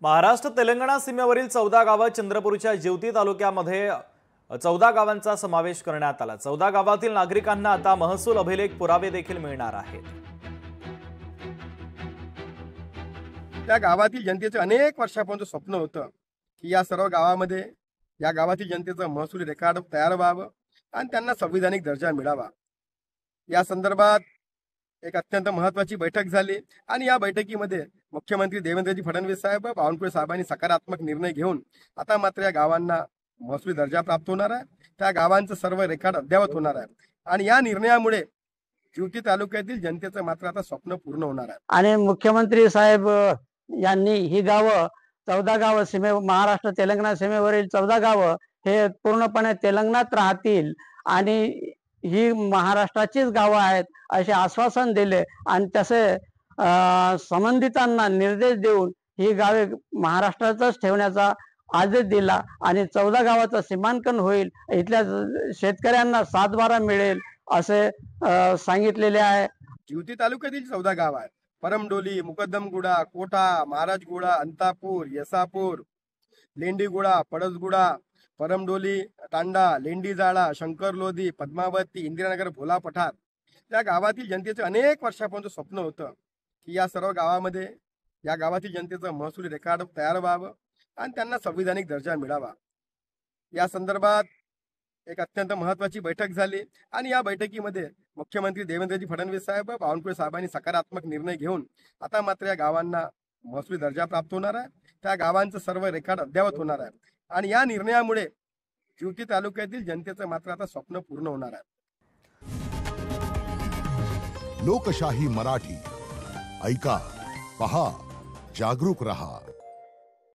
महाराष्ट्र तेलंगणा सीमेवरील 14 गावं चंद्रपूरच्या जिवती तालुक्यामध्ये 14 गावांचा समावेश करण्यात आला। 14 गावातील नागरिकांना आता महसूल अभिलेख पुरावे देखील मिळणार आहेत। त्या गावातील जनतेचे अनेक वर्षापासून स्वप्न होतं की या सर्व गावामध्ये या गावातील जनतेचं महसूल रेकॉर्ड तयार व्हावं आणि त्यांना संविधानिक दर्जा मिळावा। या संदर्भात एक अत्यंत महत्त्वाची बैठक झाली आणि या बैठकीमध्ये मुख्यमंत्री देवेंद्रजी फडणवीस साहेब बावनकुळे साहेबांनी सकारात्मक निर्णय घेऊन आता मात्र या गावांना महसूली दर्जा प्राप्त होणार आहे। त्या गावांचं सर्व रेकॉर्ड अद्ययावत होणार आहे आणि या निर्णयामुळे जिवती तालुक्यातील जनतेचं मात्र आता स्वप्न पूर्ण होणार आहे। आणि मुख्यमंत्री साहेब यांनी ही गावं 14 गावं महाराष्ट्र तेलंगणा सीमेवरील 14 गावं हे पूर्णपणे तेलंगणात राहतील आणि ही महाराष्ट्राचीच गावं आहेत असे आश्वासन दिले आणि तसे संबंधितांना निर्देश देऊन ही गावे महाराष्ट्रातच ठेवण्याचा आदेश दिला आणि 14 गावाचं सीमांकन होईल, इथल्या शेतकऱ्यांना 7/12 मिळेल असे सांगितलेले आहे। जिवती तालुक्यातील 14 गाव आहेत। परमडोली, मुकद्दमगुडा, कोठा, महाराजगुडा, अंतापूर, यसापूर, लेंडीगुडा, पडसगुडा, परमडोली, तांडा, लेंडीजाळा, शंकरलोधी, पद्मावती, इंदिरानगर, भोला पठार या गावातील जनतेचे अनेक वर्षापासून स्वप्न होतं की या सर्व गावामध्ये या गावातील जनतेचं महसूली रेकॉर्ड तयार व्हावं आणि त्यांना संविधानिक दर्जा मिळावा। या संदर्भात एक अत्यंत महत्त्वाची बैठक झाली आणि या बैठकीमध्ये मुख्यमंत्री देवेंद्रजी फडणवीस साहेब बावनकुळे साहेबांनी सकारात्मक निर्णय घेऊन आता मात्र या गावांना महसूली दर्जा प्राप्त होणार आहे। त्या गावांचं सर्व रेकॉर्ड अद्ययावत होणार आहे आणि या निर्णयामुळे जिवती तालुक्यातील जनतेचं मात्र आता स्वप्न पूर्ण होणार आहे। लोकशाही मराठी ऐका, पहा, जागरूक रहा।